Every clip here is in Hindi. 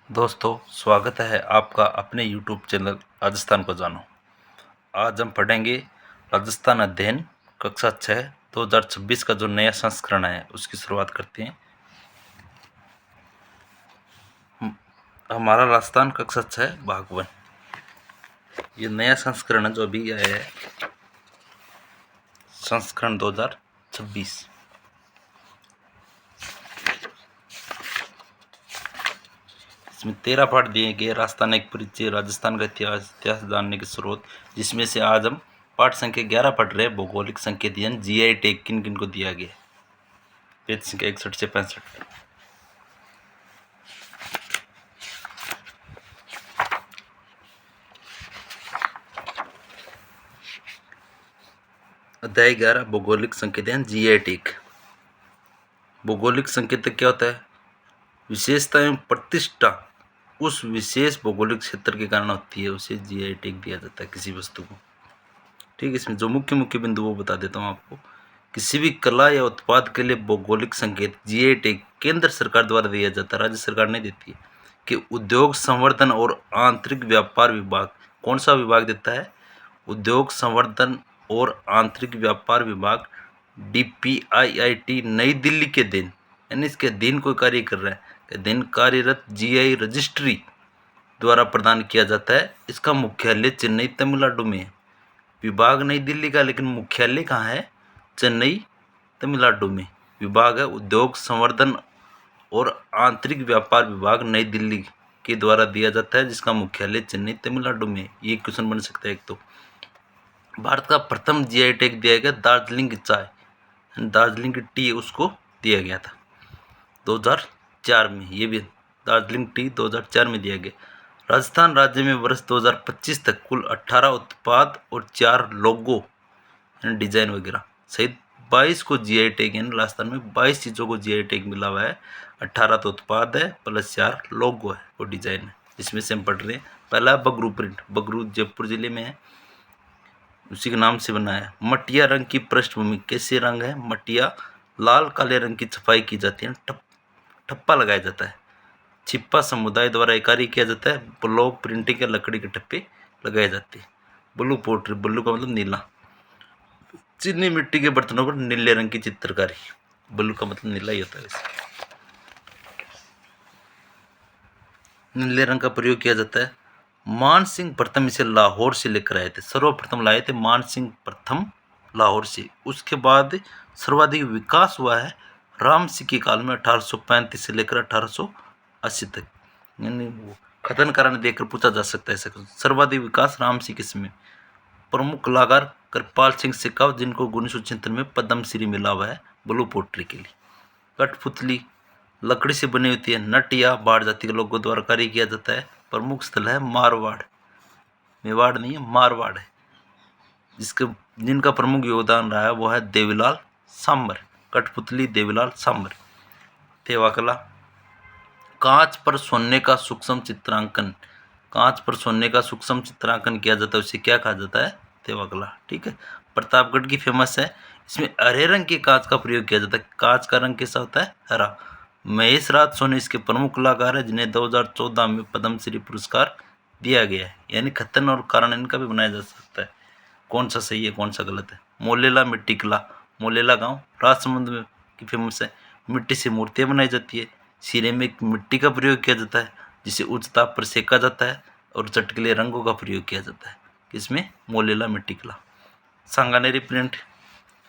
दोस्तों, स्वागत है आपका अपने YouTube चैनल राजस्थान को जानो। आज हम पढ़ेंगे राजस्थान अध्ययन कक्षा 6 2026 का जो नया संस्करण है उसकी शुरुआत करते हैं। हमारा राजस्थान कक्षा 6 भाग 1 ये नया संस्करण है जो अभी आया है, संस्करण 2026। इसमें 13 पाठ दिए गए। राजस्थान एक परिचय, राजस्थान का इतिहास जानने की स्रोत, जिसमें से आज हम पाठ संख्या 11 पढ़ रहे हैं। भौगोलिक संकेत यानी जीआई टैग किन किन को दिया गया। पेज संख्या 61 से 65। अध्याय 11 भौगोलिक संकेत यानी जीआई टैग। भौगोलिक संकेत क्या होता है? विशेषता एवं प्रतिष्ठा उस विशेष भौगोलिक क्षेत्र के कारण होती है, उसे जीआई टैग दिया जाता है किसी वस्तु को। ठीक है, इसमें जो मुख्य मुख्य बिंदु वो बता देता हूँ आपको। किसी भी कला या उत्पाद के लिए भौगोलिक संकेत जीआई टैग केंद्र सरकार द्वारा दिया जाता है, राज्य सरकार नहीं देती है। कि उद्योग संवर्धन और आंतरिक व्यापार विभाग, कौन सा विभाग देता है? उद्योग संवर्धन और आंतरिक व्यापार विभाग DPIIT नई दिल्ली के दिन, यानी इसके अधीन कोई कार्य कर रहा है, के दिन कार्यरत जीआई रजिस्ट्री द्वारा प्रदान किया जाता है। इसका मुख्यालय चेन्नई तमिलनाडु में है। विभाग नई दिल्ली का, लेकिन मुख्यालय कहाँ है? चेन्नई तमिलनाडु में। विभाग है उद्योग संवर्धन और आंतरिक व्यापार विभाग नई दिल्ली के द्वारा दिया जाता है, जिसका मुख्यालय चेन्नई तमिलनाडु में। ये क्वेश्चन बन सकता है एक तो। भारत का प्रथम जीआई टैग दिया गया दार्जिलिंग की चाय, दार्जिलिंग की टी, उसको दिया गया था 2004 में। ये भी दार्जिलिंग टी 2004 में दिया गया। राजस्थान राज्य में वर्ष 2025 तक कुल 18 उत्पाद और 4 लोगो यानी डिजाइन वगैरह सहित 22 को जीआई टैग, यानी राजस्थान में 22 चीज़ों को जीआई टैग मिला हुआ है। 18 तो उत्पाद है प्लस 4 लोगो है, वो डिजाइन है। जिसमें से हम पढ़ रहे हैं, पहला बगरू प्रिंट। बगरू जयपुर जिले में है, उसी के नाम से बना है। मटिया रंग की पृष्ठभूमि, कैसे रंग है? मटिया। लाल काले रंग की छपाई की जाती है, ठप्पा लगाया जाता है। छिप्पा समुदाय द्वारा एक कार्य किया जाता है। ब्लॉक प्रिंटिंग के लकड़ी के ठप्पे लगाए जाते हैं। ब्लू पोट्री, ब्लू का मतलब नीला। चीनी मिट्टी के बर्तनों पर नीले रंग की चित्रकारी। ब्लू का मतलब नीला ही होता है। नीले रंग का प्रयोग किया जाता है। मान सिंह प्रथम इसे लाहौर से लेकर आए थे, सर्वप्रथम लाए थे मान सिंह प्रथम लाहौर से। उसके बाद सर्वाधिक विकास हुआ है राम सिंह के काल में, 1835 से लेकर 1880 तक। यानी वो खतन कारण देकर पूछा जा सकता है ऐसा। सर्वाधिक विकास राम सिंह के समय। प्रमुख कलाकार कृपाल सिंह शेखावत, जिनको 1976 में पद्मश्री मिला हुआ है ब्लू पोट्री के लिए। कठपुतली लकड़ी से बनी होती है। नट या बाढ़ जाति के लोगों द्वारा कार्य किया जाता है। प्रमुख स्थल है मारवाड़, मेवाड़ नहीं है, मारवाड़ है। जिनका प्रमुख योगदान रहा है वो है देवीलाल सांबर। कठपुतली देवीलाल सांबर। थेवाकला, कांच पर सोने का सूक्ष्म चित्रांकन। कांच पर सोने का सूक्ष्म चित्रांकन किया जाता है, उसे क्या कहा जाता है? थेवाकला। ठीक है। प्रतापगढ़ की फेमस है, इसमें हरे रंग के कांच का प्रयोग किया जाता है। कांच का रंग कैसा होता है? हरा। महेश राज सोनी इसके प्रमुख कलाकार है, जिन्हें 2014 में पद्मश्री पुरस्कार दिया गया है। यानी खतन और कारण इनका भी बनाया जा सकता है। कौन सा सही है कौन सा गलत है? मोलेला मिट्टी कला, मोलेला गांव राजसमंद में की फेमस है। मिट्टी से मूर्तियां बनाई जाती है। सिरे में एक मिट्टी का प्रयोग किया जाता है, जिसे उच्च ताप पर सेका जाता है, और चटकीले रंगों का प्रयोग किया जाता है। इसमें मोलेला मिट्टी कला। सांगानेरी प्रिंट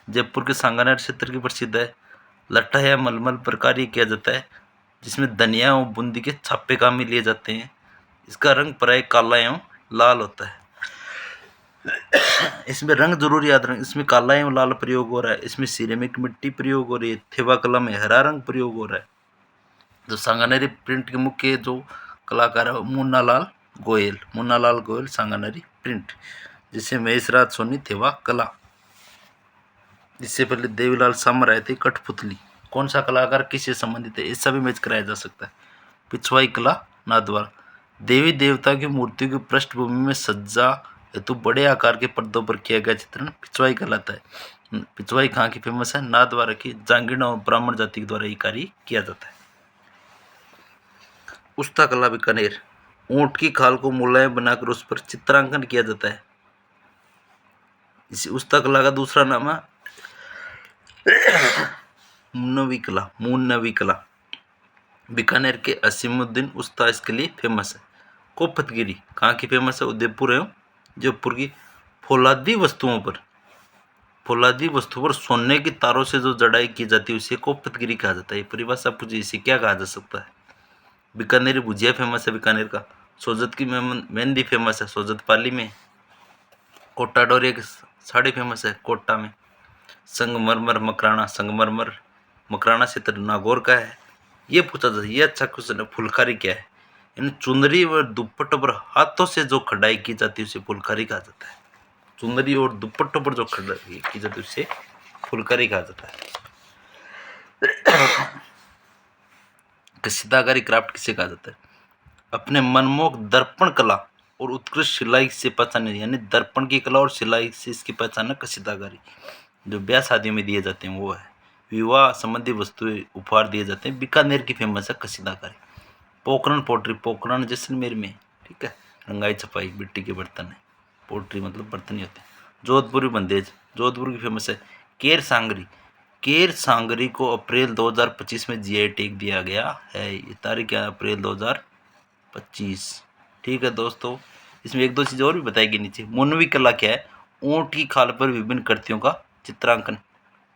जयपुर के सांगानेर क्षेत्र की प्रसिद्ध है। लट्ठा या मलमल पर कार्य किया जाता है, जिसमें धनिया और बूंदी के छापे काम में लिए जाते हैं। इसका रंग प्राय काला एवं लाल होता है। इसमें रंग जरूर याद रखें, इसमें काला एवं लाल प्रयोग हो रहा है। इसमें सिरेमिक मिट्टी प्रयोग हो रही है। थेवा कला में हरा रंग प्रयोग हो रहा है। जो सांगानेरी प्रिंट के मुख्य जो कलाकार है मुन्नालाल गोयल, मुन्नालाल गोयल सांगानेरी प्रिंट। जिसे महेशराज सोनी थेवा कला। इससे पहले देवीलाल सांबर आए थे कठपुतली। कौन सा कलाकार किससे संबंधित है? इसका भी मैच कराया जा सकता है। पिछवाई कला नाथद्वारा, देवी देवता की मूर्तियों की पृष्ठभूमि में सज्जा हेतु बड़े आकार के पर्दों पर किया गया चित्रण पिछवाई कहलाता है। पिछवाई कहाँ की फेमस है? नाथद्वारा की। जांगीड़ और ब्राह्मण जाति के द्वारा ये कार्य किया जाता है। उस्ता कला बीकानेर। ऊंट की खाल को मुलायम बनाकर उस पर चित्रांकन किया जाता है। इसी उस्ता कला का दूसरा नाम है मुन्नवी कला। बीकानेर के असीमुद्दीन उस्ता इसके लिए फेमस है। कोपतगिरी कहाँ की फेमस है? उदयपुर एवं जयपुर की फौलादी वस्तुओं पर सोने की तारों से जो जड़ाई की जाती है उसे कोपतगिरी कहा जाता है। परिभाषा पूछिए, इसे क्या कहा जा सकता है? बीकानेरी भुजिया फेमस है बीकानेर का। सोजत की मेहंदी फेमस है सोजत पाली में। कोटा डोरी की साड़ी फेमस है कोटा में। संगमरमर मकराना क्षेत्र नागौर का है। ये पूछा जाता है, ये अच्छा क्वेश्चन है। फुलकारी क्या है? इन चुनरी व दुपट्टों पर हाथों से जो कढ़ाई की जाती है उसे फुलकारी कहा जाता है। चुनरी और दुपट्टों पर जो कढ़ाई की जाती है उसे फुलकारी कहा जाता है। कशीदाकारी क्राफ्ट किसे कहा जाता है? अपने मनमोहक दर्पण कला और उत्कृष्ट सिलाई से पहचाने, यानी दर्पण की कला और सिलाई से इसकी पहचान है कशीदाकारी। जो ब्याह शादियों में दिए जाते हैं वो है। विवाह संबंधी वस्तुएं उपहार दिए जाते हैं। बीकानेर की फेमस है कशीदाकारी। पोखरण पोट्री, पोखरण जैसलमेर में, ठीक है। रंगाई छपाई मिट्टी के बर्तन है। पोट्री मतलब बर्तन ही होते हैं। जोधपुरी बंदेज, जोधपुर की फेमस है। केर सांगरी को अप्रैल 2025 में जीआई टैग दिया गया है। ये तारीख क्या है? अप्रैल 2025, ठीक है दोस्तों। इसमें एक दो चीज़ और भी बताएगी नीचे। मुन्नवी कला क्या है? ऊंट की खाल पर विभिन्न कृतियों का चित्रांकन।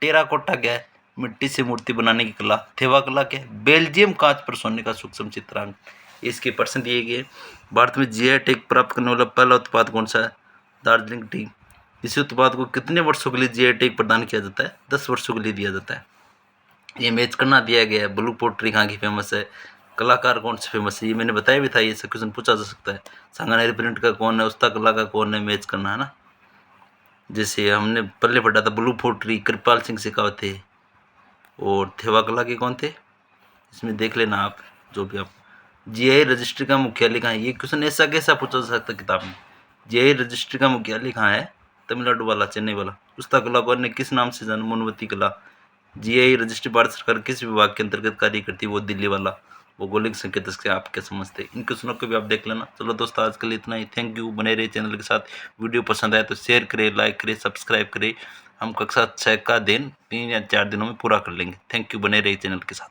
टेराकोटा क्या है? मिट्टी से मूर्ति बनाने की कला। थेवा कला क्या है? बेल्जियम कांच पर सोने का सूक्ष्म चित्रांकन। इसके प्रश्न दिए गए। भारत में जीआई टैग प्राप्त करने वाला पहला उत्पाद कौन सा है? दार्जिलिंग टी। इसी उत्पाद को कितने वर्षों के लिए जीआई टैग प्रदान किया जाता है? 10 वर्षों के लिए दिया जाता है। ये मैच करना दिया गया है। ब्लू पोट्री कहाँ की फेमस है? कलाकार कौन से फेमस है? ये मैंने बताया भी था, ये सब क्वेश्चन पूछा जा सकता है। सांगानेरी प्रिंट का कौन है? उस्ता कला का कौन है? मैच करना है ना। जैसे हमने पहले पढ़ा था, ब्लू पोट्री कृपाल सिंह शेखावत थे, और थेवा कला के कौन थे? इसमें देख लेना आप, जो भी आप। जीआई रजिस्ट्री का मुख्यालय कहाँ है? ये क्वेश्चन ऐसा कैसा पूछा जा सकता है किताब में? जीआई रजिस्ट्री का मुख्यालय कहाँ है? तमिलनाडु वाला, चेन्नई वाला। उस्ता कला को ने किस नाम से जाना? मुनवती कला। जीआई रजिस्ट्री भारत सरकार किस विभाग के अंतर्गत कार्य करती है? वो दिल्ली वाला। भौगोलिक संकेतक से आप क्या समझते हैं? इन क्वेश्चनों को भी आप देख लेना। चलो दोस्तों, आज के लिए इतना ही। Thank you. बने रहिए चैनल के साथ। वीडियो पसंद आए तो शेयर करें, लाइक करें, सब्सक्राइब करें। हम कक्षा 6 का दिन 3 या 4 दिनों में पूरा कर लेंगे। Thank you. बने रहिए चैनल के साथ।